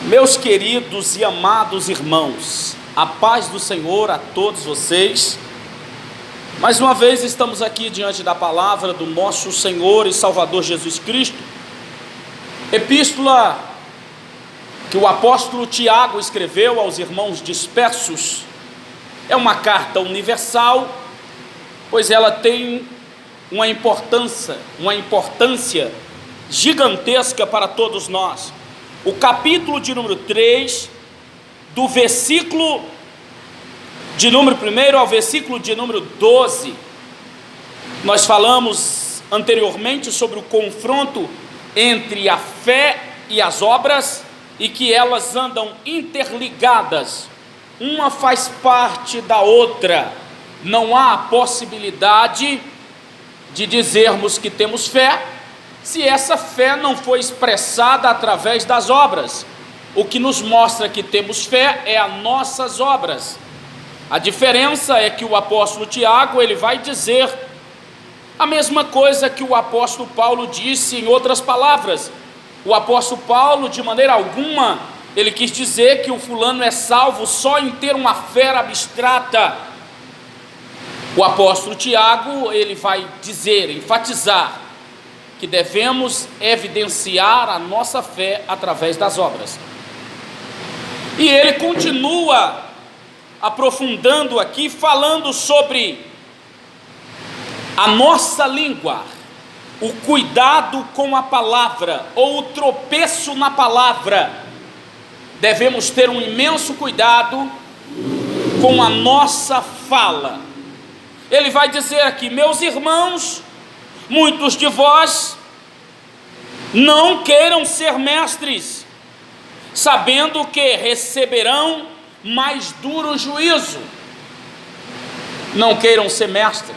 Meus queridos e amados irmãos, a paz do Senhor a todos vocês. Mais uma vez estamos aqui diante da palavra do nosso Senhor e Salvador Jesus Cristo. Epístola que o apóstolo Tiago escreveu aos irmãos dispersos. É uma carta universal, pois ela tem uma importância gigantesca para todos nós. O capítulo de número 3, do versículo de número 1 ao versículo de número 12, nós falamos anteriormente sobre o confronto entre a fé e as obras, e que elas andam interligadas, uma faz parte da outra. Não há a possibilidade de dizermos que temos fé se essa fé não foi expressada através das obras. O que nos mostra que temos fé é as nossas obras. A diferença é que o apóstolo Tiago, ele vai dizer a mesma coisa que o apóstolo Paulo disse em outras palavras. O apóstolo Paulo, de maneira alguma, ele quis dizer que o fulano é salvo só em ter uma fé abstrata. O apóstolo Tiago, ele vai dizer, enfatizar, que devemos evidenciar a nossa fé através das obras. E ele continua aprofundando aqui, falando sobre a nossa língua, o cuidado com a palavra, ou o tropeço na palavra. Devemos ter um imenso cuidado com a nossa fala. Ele vai dizer aqui: meus irmãos, muitos de vós não queiram ser mestres, sabendo que receberão mais duro juízo. Não queiram ser mestre,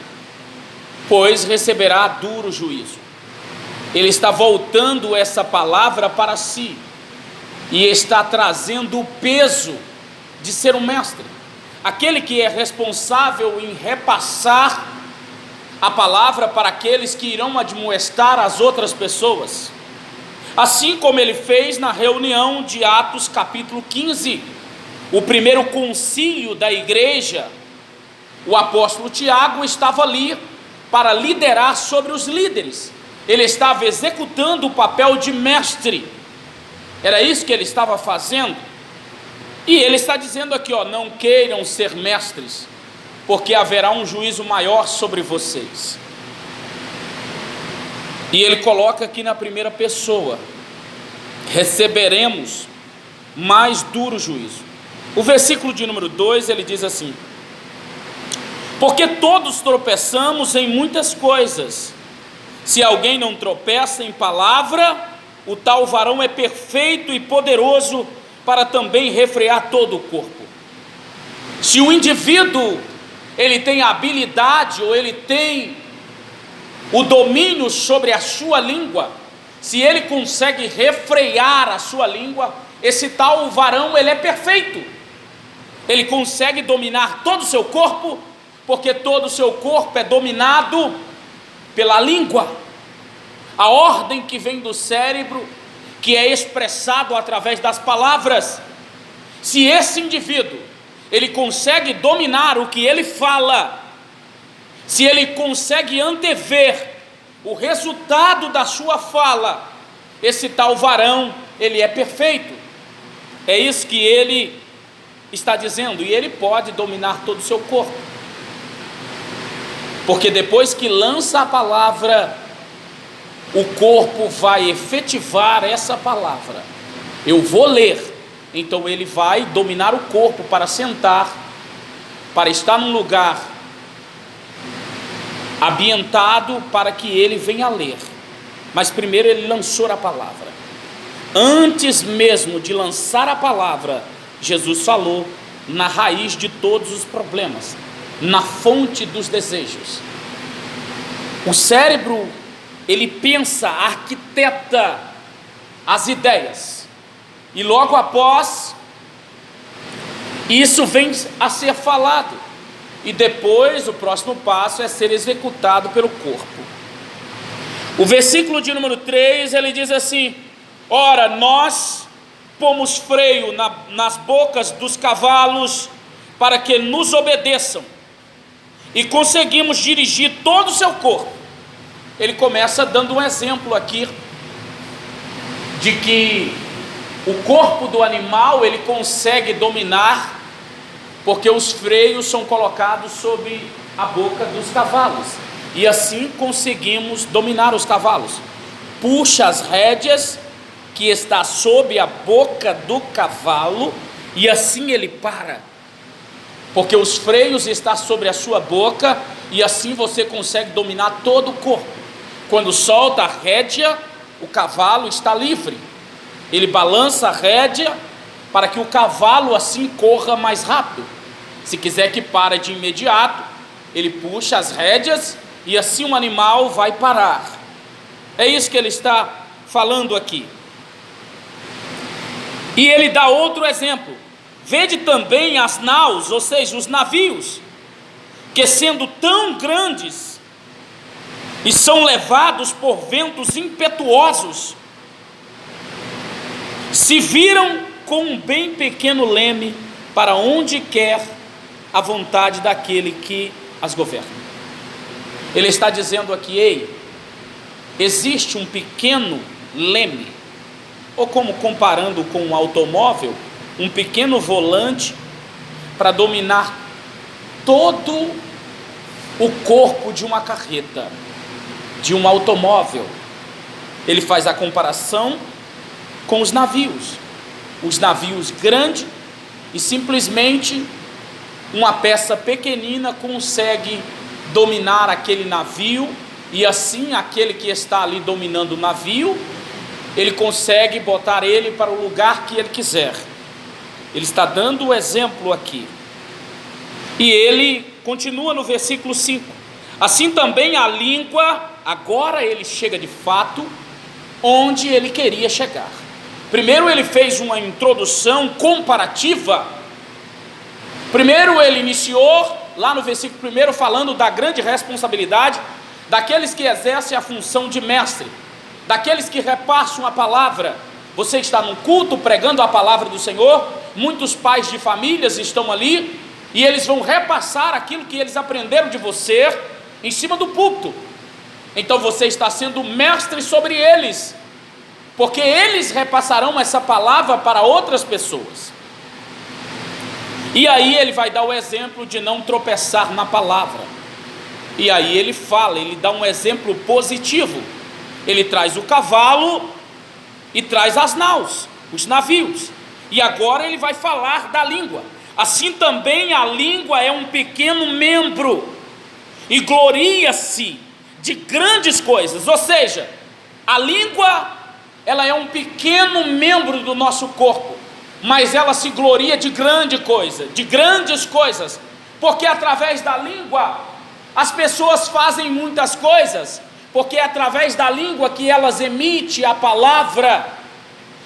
pois receberá duro juízo. Ele está voltando essa palavra para si, e está trazendo o peso de ser um mestre, aquele que é responsável em repassar a palavra para aqueles que irão admoestar as outras pessoas, assim como ele fez na reunião de Atos capítulo 15, o primeiro concílio da igreja. O apóstolo Tiago estava ali para liderar sobre os líderes, ele estava executando o papel de mestre, era isso que ele estava fazendo. E ele está dizendo aqui, não queiram ser mestres, porque haverá um juízo maior sobre vocês. E ele coloca aqui na primeira pessoa: receberemos mais duro juízo. O versículo de número 2, ele diz assim: porque todos tropeçamos em muitas coisas. Se alguém não tropeça em palavra, o tal varão é perfeito e poderoso para também refrear todo o corpo. Se o indivíduo ele tem a habilidade, ou ele tem o domínio sobre a sua língua, se ele consegue refrear a sua língua, esse tal varão, ele é perfeito. Ele consegue dominar todo o seu corpo, porque todo o seu corpo é dominado pela língua. A ordem que vem do cérebro, que é expressado através das palavras. Se esse indivíduo ele consegue dominar o que ele fala, se ele consegue antever o resultado da sua fala, esse tal varão, ele é perfeito. É isso que ele está dizendo, e ele pode dominar todo o seu corpo, porque depois que lança a palavra, o corpo vai efetivar essa palavra. Eu vou ler, então ele vai dominar o corpo para sentar, para estar num lugar ambientado para que ele venha ler. Mas primeiro ele lançou a palavra. Antes mesmo de lançar a palavra, Jesus falou na raiz de todos os problemas, na fonte dos desejos. O cérebro, ele pensa, arquiteta as ideias, e logo após isso vem a ser falado, e depois o próximo passo é ser executado pelo corpo. O versículo de número 3, ele diz assim: ora, nós pomos freio nas bocas dos cavalos para que nos obedeçam e conseguimos dirigir todo o seu corpo. Ele começa dando um exemplo aqui de que o corpo do animal ele consegue dominar, porque os freios são colocados sobre a boca dos cavalos, e assim conseguimos dominar os cavalos. Puxa as rédeas que está sob a boca do cavalo, e assim ele para, porque os freios estão sobre a sua boca, e assim você consegue dominar todo o corpo. Quando solta a rédea, o cavalo está livre, ele balança a rédea para que o cavalo assim corra mais rápido. Se quiser que pare de imediato, ele puxa as rédeas e assim o animal vai parar. É isso que ele está falando aqui. E ele dá outro exemplo: vede também as naus, ou seja, os navios, que sendo tão grandes e são levados por ventos impetuosos, se viram com um bem pequeno leme para onde quer a vontade daquele que as governa. Ele está dizendo aqui: ei, existe um pequeno leme, ou como comparando com um automóvel, um pequeno volante para dominar todo o corpo de uma carreta, de um automóvel. Ele faz a comparação com os navios grandes, e simplesmente uma peça pequenina consegue dominar aquele navio, e assim aquele que está ali dominando o navio, ele consegue botar ele para o lugar que ele quiser. Ele está dando o exemplo aqui, e ele continua no versículo 5: assim também a língua. Agora ele chega de fato onde ele queria chegar. Primeiro ele fez uma introdução comparativa. Primeiro ele iniciou lá no versículo 1 falando da grande responsabilidade daqueles que exercem a função de mestre, daqueles que repassam a palavra. Você está num culto pregando a palavra do Senhor, muitos pais de famílias estão ali, e eles vão repassar aquilo que eles aprenderam de você em cima do púlpito. Então você está sendo mestre sobre eles, porque eles repassarão essa palavra para outras pessoas. E aí ele vai dar o exemplo de não tropeçar na palavra. E aí ele fala, ele dá um exemplo positivo. Ele traz o cavalo e traz as naus, os navios. E agora ele vai falar da língua. Assim também a língua é um pequeno membro e gloria-se de grandes coisas. Ou seja, a língua, ela é um pequeno membro do nosso corpo, mas ela se gloria de grande coisa, de grandes coisas, porque através da língua as pessoas fazem muitas coisas, porque é através da língua que elas emitem a palavra,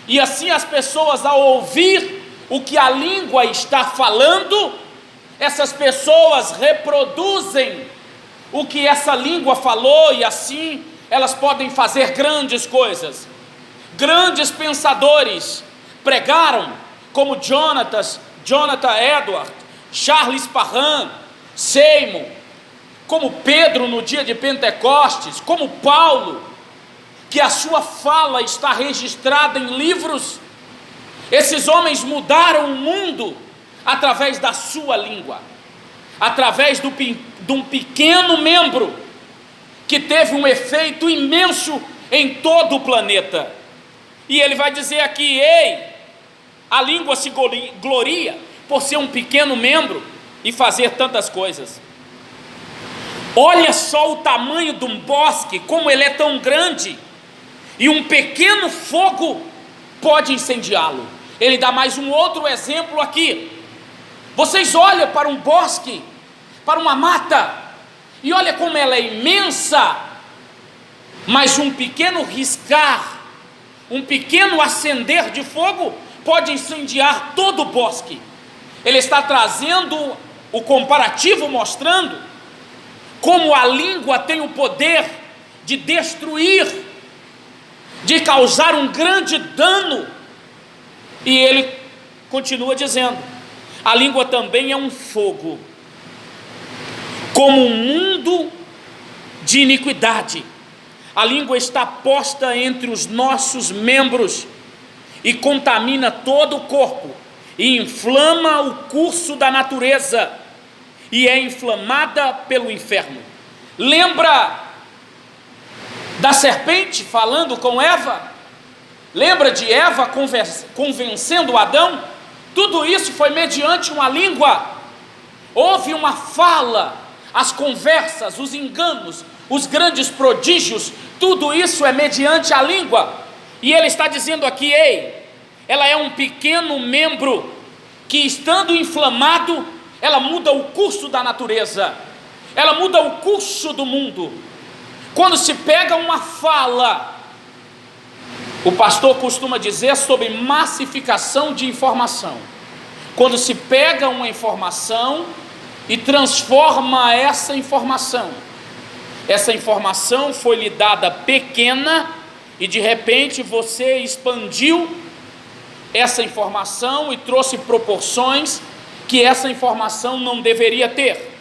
e assim as pessoas, ao ouvir o que a língua está falando, essas pessoas reproduzem o que essa língua falou, e assim elas podem fazer grandes coisas. Grandes pensadores pregaram, como Jonathan Edwards, Charles Parham, Seymour, como Pedro no dia de Pentecostes, como Paulo, que a sua fala está registrada em livros. Esses homens mudaram o mundo através da sua língua, através de um pequeno membro que teve um efeito imenso em todo o planeta. E ele vai dizer aqui: ei, a língua se gloria por ser um pequeno membro e fazer tantas coisas. Olha só o tamanho de um bosque, como ele é tão grande, e um pequeno fogo pode incendiá-lo. Ele dá mais um outro exemplo aqui. Vocês olham para um bosque, para uma mata, e olha como ela é imensa, mas um pequeno riscar, um pequeno acender de fogo pode incendiar todo o bosque. Ele está trazendo o comparativo, mostrando como a língua tem o poder de destruir, de causar um grande dano. E ele continua dizendo: a língua também é um fogo, como um mundo de iniquidade. A língua está posta entre os nossos membros e contamina todo o corpo, e inflama o curso da natureza, e é inflamada pelo inferno. Lembra da serpente falando com Eva? Lembra de Eva convencendo Adão? Tudo isso foi mediante uma língua. Houve uma fala, as conversas, os enganos, os grandes prodígios, tudo isso é mediante a língua. E ele está dizendo aqui: ei, ela é um pequeno membro que, estando inflamado, ela muda o curso da natureza, ela muda o curso do mundo. Quando se pega uma fala, o pastor costuma dizer sobre massificação de informação. Quando se pega uma informação e transforma essa informação foi lhe dada pequena, e de repente você expandiu essa informação e trouxe proporções que essa informação não deveria ter.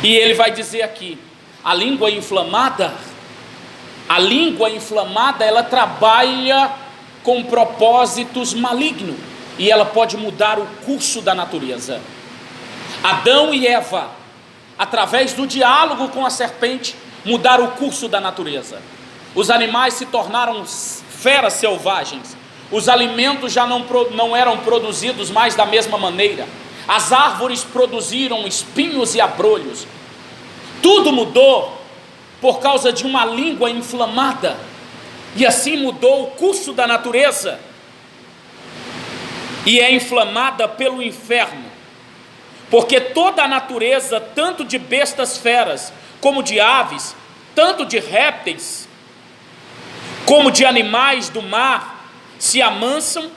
E ele vai dizer aqui: a língua inflamada, ela trabalha com propósitos malignos, e ela pode mudar o curso da natureza. Adão e Eva, através do diálogo com a serpente, mudaram o curso da natureza. Os animais se tornaram feras selvagens, os alimentos já não eram produzidos mais da mesma maneira, as árvores produziram espinhos e abrolhos. Tudo mudou por causa de uma língua inflamada, e assim mudou o curso da natureza, e é inflamada pelo inferno, porque toda a natureza, tanto de bestas feras, como de aves, tanto de répteis, como de animais do mar, se amansam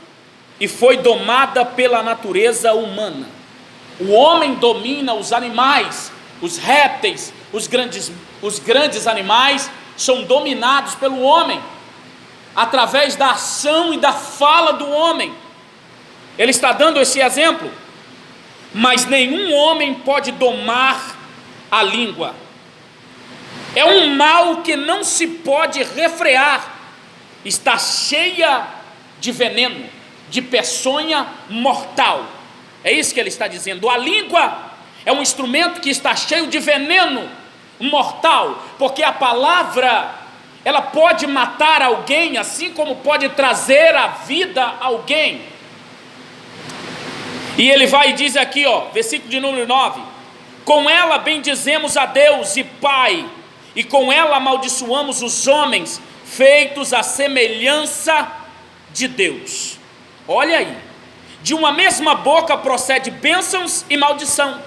e foi domada pela natureza humana. O homem domina os animais, os répteis, os grandes animais são dominados pelo homem, através da ação e da fala do homem. Ele está dando esse exemplo. Mas nenhum homem pode domar a língua. É um mal que não se pode refrear. Está cheia de veneno, de peçonha mortal. É isso que ele está dizendo. A língua é um instrumento que está cheio de veneno mortal, porque a palavra, ela pode matar alguém, assim como pode trazer à vida alguém. E ele vai e diz aqui, versículo de número 9: com ela bendizemos a Deus e Pai, e com ela amaldiçoamos os homens, feitos à semelhança de Deus. Olha aí, de uma mesma boca procede bênçãos e maldição.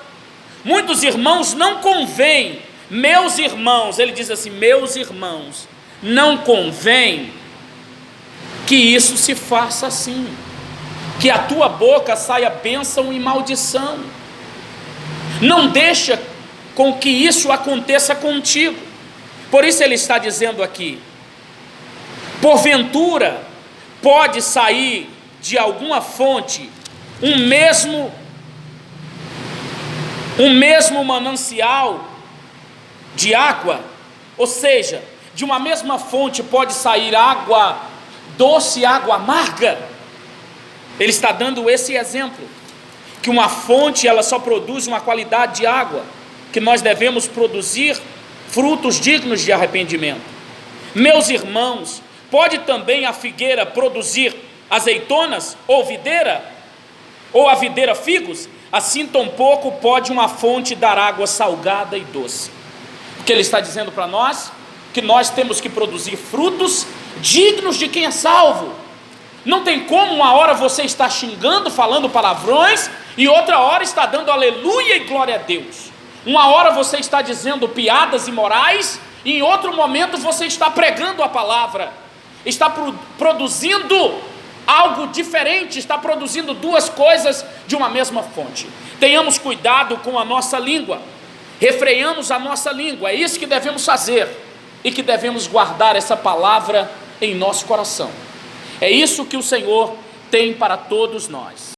Muitos irmãos não convém, meus irmãos, ele diz assim: meus irmãos, não convém que isso se faça assim, que a tua boca saia bênção e maldição. Não deixa com que isso aconteça contigo. Por isso ele está dizendo aqui: porventura pode sair de alguma fonte um mesmo manancial de água, ou seja, de uma mesma fonte pode sair água doce e água amarga. Ele está dando esse exemplo, que uma fonte ela só produz uma qualidade de água, que nós devemos produzir frutos dignos de arrependimento. Meus irmãos, pode também a figueira produzir azeitonas, ou videira, ou a videira figos? Assim tampouco pode uma fonte dar água salgada e doce. O que ele está dizendo para nós? Que nós temos que produzir frutos dignos de quem é salvo. Não tem como uma hora você está xingando, falando palavrões, e outra hora está dando aleluia e glória a Deus. Uma hora você está dizendo piadas imorais, e em outro momento você está pregando a palavra. Está produzindo algo diferente, está produzindo duas coisas de uma mesma fonte. Tenhamos cuidado com a nossa língua, refreamos a nossa língua, é isso que devemos fazer, e que devemos guardar essa palavra em nosso coração. É isso que o Senhor tem para todos nós.